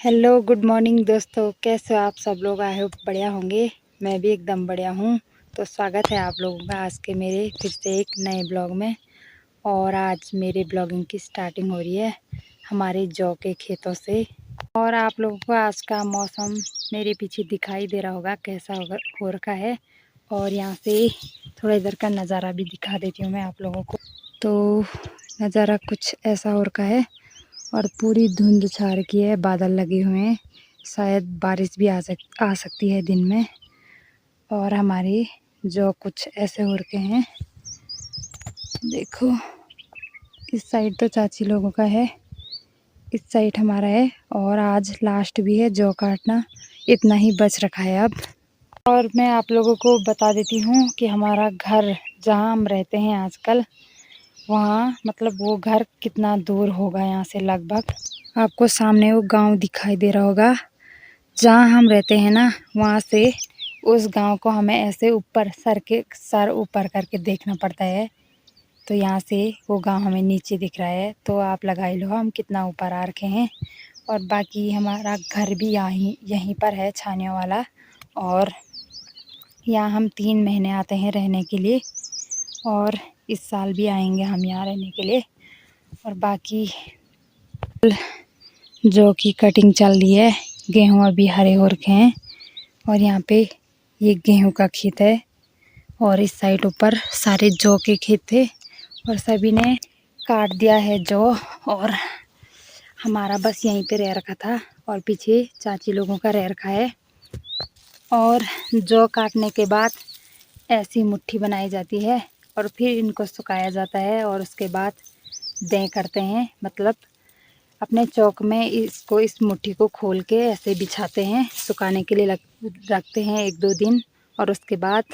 Hello good morning दोस्तों, कैसे हो आप सब लोग। आई होप बढ़िया होंगे। मैं भी एकदम बढ़िया हूँ। तो स्वागत है आप लोगों का आज के मेरे फिर से एक नए ब्लॉग में। और आज मेरे ब्लॉगिंग की स्टार्टिंग हो रही है हमारे जौ के खेतों से। और आप लोगों को आज का मौसम मेरे पीछे दिखाई दे रहा होगा कैसा हो रखा है। और यहाँ से थोड़ा इधर का नज़ारा भी दिखा देती हूँ मैं आप लोगों को। तो नज़ारा कुछ ऐसा हो रखा है और पूरी धुंध छा रखी है, बादल लगे हुए हैं, शायद बारिश भी आ सकती है दिन में। और हमारे जो कुछ ऐसे हो रखे हैं, देखो इस साइड तो चाची लोगों का है, इस साइड हमारा है। और आज लास्ट भी है जौ काटना, इतना ही बच रखा है अब। और मैं आप लोगों को बता देती हूँ कि हमारा घर जहाँ हम रहते हैं आजकल, वहाँ मतलब वो घर कितना दूर होगा यहाँ से। लगभग आपको सामने वो गांव दिखाई दे रहा होगा जहाँ हम रहते हैं ना, वहाँ से उस गांव को हमें ऐसे ऊपर सर ऊपर करके देखना पड़ता है। तो यहाँ से वो गांव हमें नीचे दिख रहा है, तो आप लगा ही लो हम कितना ऊपर आ रखे हैं। और बाकी हमारा घर भी यहीं पर है, छानियों वाला। और यहाँ हम 3 महीने आते हैं रहने के लिए, और इस साल भी आएंगे हम यहाँ रहने के लिए। और बाकी जौ की कटिंग चल रही है, गेहूँ अभी हरे हो रखे हैं। और यहाँ पे ये गेहूं का खेत है, और इस साइड ऊपर सारे जौ के खेत थे और सभी ने काट दिया है जौ। और हमारा बस यहीं पे रह रखा था, और पीछे चाची लोगों का रह रखा है। और जौ काटने के बाद ऐसी मुट्ठी बनाई जाती है और फिर इनको सुखाया जाता है, और उसके बाद दें करते हैं। मतलब अपने चौक में इसको, इस मुट्ठी को खोल के ऐसे बिछाते हैं, सुखाने के लिए रखते हैं 1-2 दिन। और उसके बाद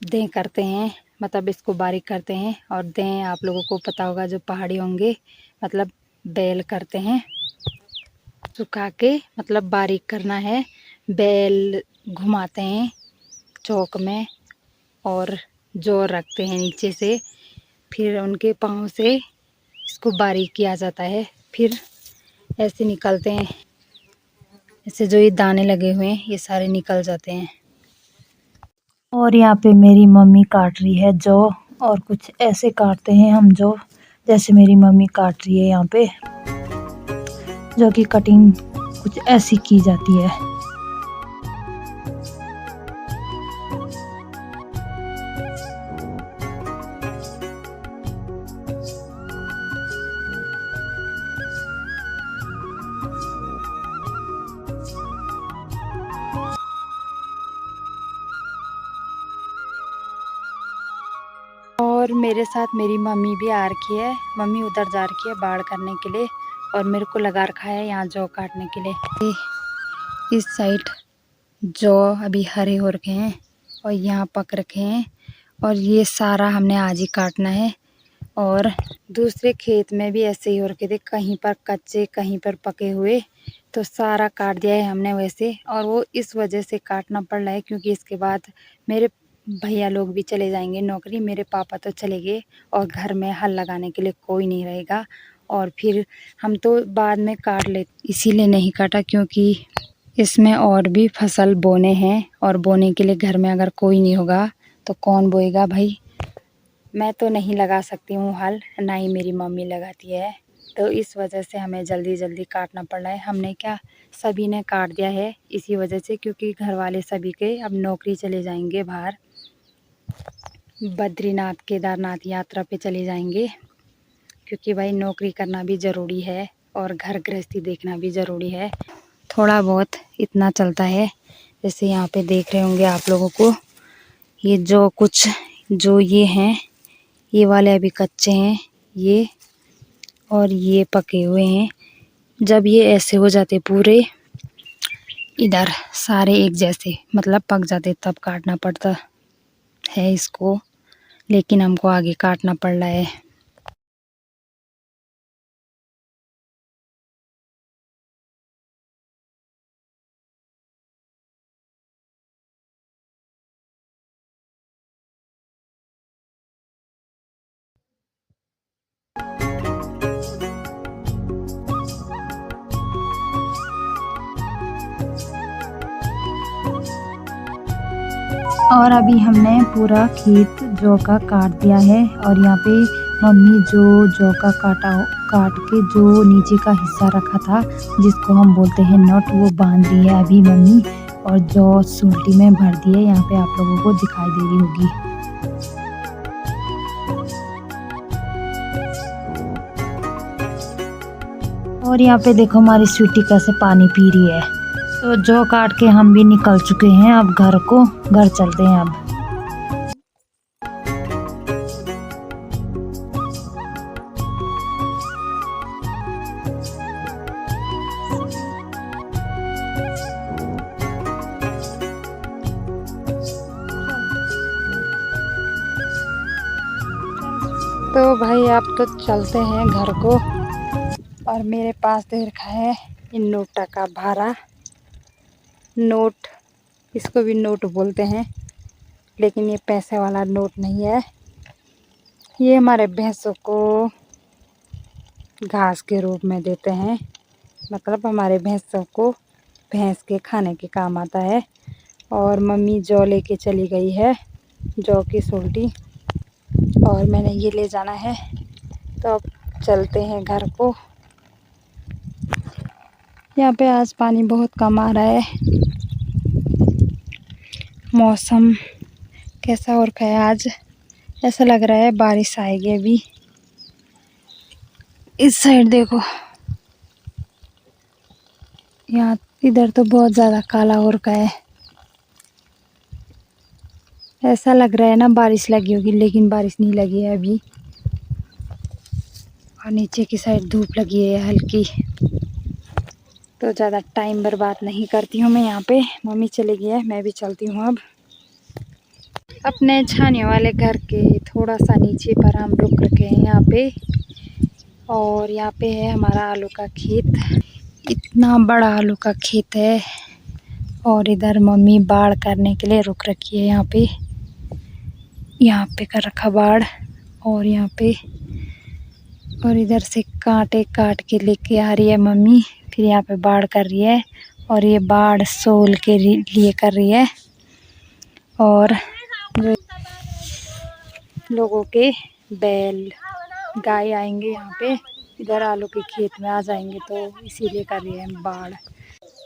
दें करते हैं, मतलब इसको बारीक करते हैं। और दें आप लोगों को पता होगा, जो पहाड़ी होंगे, मतलब बेल करते हैं सुखा के, मतलब बारीक करना है। बेल घुमाते हैं चौक में और जोर रखते हैं नीचे से, फिर उनके पाँव से इसको बारीक किया जाता है। फिर ऐसे निकलते हैं, ऐसे जो ये दाने लगे हुए हैं ये सारे निकल जाते हैं। और यहाँ पे मेरी मम्मी काट रही है जौ, और कुछ ऐसे काटते हैं हम जौ, जैसे मेरी मम्मी काट रही है यहाँ पे। जौ की कटिंग कुछ ऐसी की जाती है। और मेरे साथ मेरी मम्मी भी आ रखी है, मम्मी उधर जा रखी है बाड़ करने के लिए, और मेरे को लगा रखा है यहाँ जौ काटने के लिए। इस साइड जौ अभी हरे हो रखे हैं और यहाँ पक रखे हैं, और ये सारा हमने आज ही काटना है। और दूसरे खेत में भी ऐसे ही हो रखे थे, कहीं पर कच्चे कहीं पर पके हुए, तो सारा काट दिया है हमने वैसे। और वो इस वजह से काटना पड़ रहा है क्योंकि इसके बाद मेरे भैया लोग भी चले जाएंगे नौकरी, मेरे पापा तो चले गए, और घर में हल लगाने के लिए कोई नहीं रहेगा। और फिर हम तो बाद में काट ले, इसीलिए नहीं काटा क्योंकि इसमें और भी फसल बोने हैं, और बोने के लिए घर में अगर कोई नहीं होगा तो कौन बोएगा भाई। मैं तो नहीं लगा सकती हूँ हल, ना ही मेरी मम्मी लगाती है। तो इस वजह से हमें जल्दी जल्दी काटना पड़ रहा है। हमने क्या, सभी ने काट दिया है इसी वजह से, क्योंकि घर वाले सभी के अब नौकरी चले जाएंगे बाहर, बद्रीनाथ केदारनाथ यात्रा पे चले जाएंगे। क्योंकि भाई नौकरी करना भी ज़रूरी है और घर गृहस्थी देखना भी ज़रूरी है। थोड़ा बहुत इतना चलता है। जैसे यहाँ पे देख रहे होंगे आप लोगों को, ये जो कुछ जो ये हैं, ये वाले अभी कच्चे हैं ये, और ये पके हुए हैं। जब ये ऐसे हो जाते पूरे इधर सारे एक जैसे, मतलब पक जाते, तब काटना पड़ता है इसको। लेकिन हमको आगे काटना पड़ रहा है। और अभी हमने पूरा खेत जौ का काट दिया है और यहाँ पे मम्मी जौ का काट के जो नीचे का हिस्सा रखा था जिसको हम बोलते हैं नट, वो बांध दी है अभी मम्मी, और जौ सुल्टी में भर दी है। यहाँ पे आप लोगों को दिखाई दे रही होगी। और यहाँ पे देखो हमारी स्वीटी कैसे पानी पी रही है। तो जौ काट के हम भी निकल चुके हैं अब घर चलते हैं अब। तो भाई आप तो चलते हैं घर को। और मेरे पास दे रखा है इन नोटा का भारा। नोट, इसको भी नोट बोलते हैं, लेकिन ये पैसे वाला नोट नहीं है। ये हमारे भैंसों को घास के रूप में देते हैं, मतलब हमारे भैंसों को भैंस के खाने के काम आता है। और मम्मी जौ लेके चली गई है, जौ की सोल्टी, और मैंने ये ले जाना है। तो अब चलते हैं घर को। यहाँ पे आज पानी बहुत कम आ रहा है। मौसम कैसा हो रखा है आज, ऐसा लग रहा है बारिश आएगी अभी। इस साइड देखो, यहाँ इधर तो बहुत ज़्यादा काला हो रखा है। ऐसा लग रहा है ना बारिश लगी होगी, लेकिन बारिश नहीं लगी है अभी। और नीचे की साइड धूप लगी है हल्की। तो ज़्यादा टाइम बर्बाद नहीं करती हूँ मैं यहाँ पे। मम्मी चली गई है, मैं भी चलती हूँ अब। अपने छाने वाले घर के थोड़ा सा नीचे पर हम रुक रखे हैं यहाँ पे। और यहाँ पे है हमारा आलू का खेत। इतना बड़ा आलू का खेत है। और इधर मम्मी बाड़ करने के लिए रुक रखी है यहाँ पे। यहाँ पे कर रखा बाड़, और यहाँ पे, और इधर से कांटे काट के लेके आ रही है मम्मी। फिर यहाँ पे बाड़ कर रही है, और ये बाड़ सोल के लिए कर रही है। और जो लोगों के बैल गाय आएंगे यहाँ पे, इधर आलू के खेत में आ जाएंगे, तो इसीलिए कर रही है बाड़।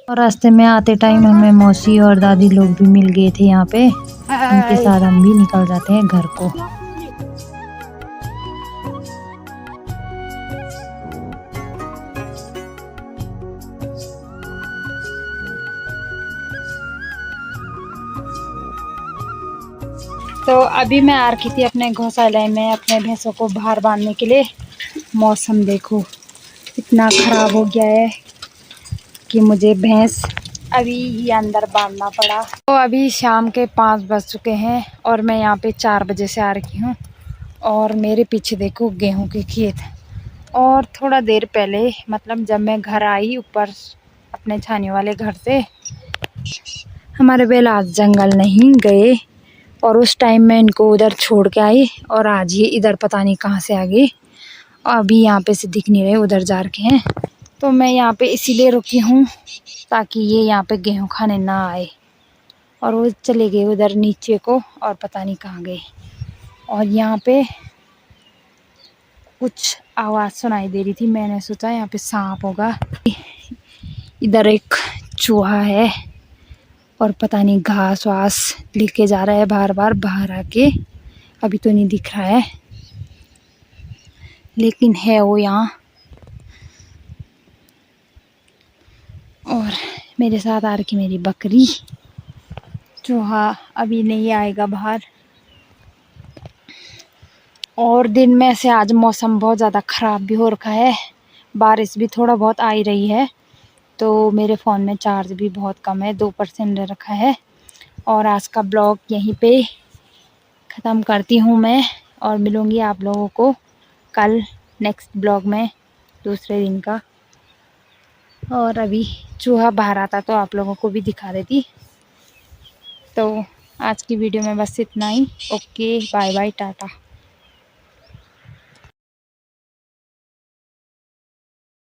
और रास्ते में आते टाइम हमें मौसी और दादी लोग भी मिल गए थे यहाँ पे। उनके साथ हम भी निकल जाते हैं घर को। तो अभी मैं आ रखी थी अपने गौशाला में अपने भैंसों को बाहर बांधने के लिए। मौसम देखो इतना ख़राब हो गया है कि मुझे भैंस अभी ही अंदर बांधना पड़ा। तो अभी शाम के 5 बज चुके हैं और मैं यहाँ पे 4 बजे से आ रखी हूँ। और मेरे पीछे देखो गेहूं के खेत। और थोड़ा देर पहले, मतलब जब मैं घर आई ऊपर अपने छाने वाले घर से, हमारे बैल आज जंगल नहीं गए। और उस टाइम मैं इनको उधर छोड़ के आई, और आज ये इधर पता नहीं कहाँ से आ गए। अभी यहाँ पे से दिख नहीं रहे, उधर जा रखे हैं। तो मैं यहाँ पे इसीलिए रुकी हूँ ताकि ये यहाँ पे गेहूं खाने ना आए। और वो चले गए उधर नीचे को, और पता नहीं कहाँ गए। और यहाँ पे कुछ आवाज़ सुनाई दे रही थी, मैंने सोचा यहाँ पे सांप होगा। इधर एक चूहा है, और पता नहीं घास वास लेके जा रहा है बार बार बाहर आके। अभी तो नहीं दिख रहा है, लेकिन है वो यहाँ। और मेरे साथ आ रखी मेरी बकरी। चूहा अभी नहीं आएगा बाहर। और दिन में से आज मौसम बहुत ज़्यादा ख़राब भी हो रखा है, बारिश भी थोड़ा बहुत आ ही रही है। तो मेरे फ़ोन में चार्ज भी बहुत कम है, 2% रखा है। और आज का ब्लॉग यहीं पे ख़त्म करती हूँ मैं, और मिलूँगी आप लोगों को कल नेक्स्ट ब्लॉग में दूसरे दिन का। और अभी चूहा बाहर आता तो आप लोगों को भी दिखा देती। तो आज की वीडियो में बस इतना ही। Okay, bye bye, Tata.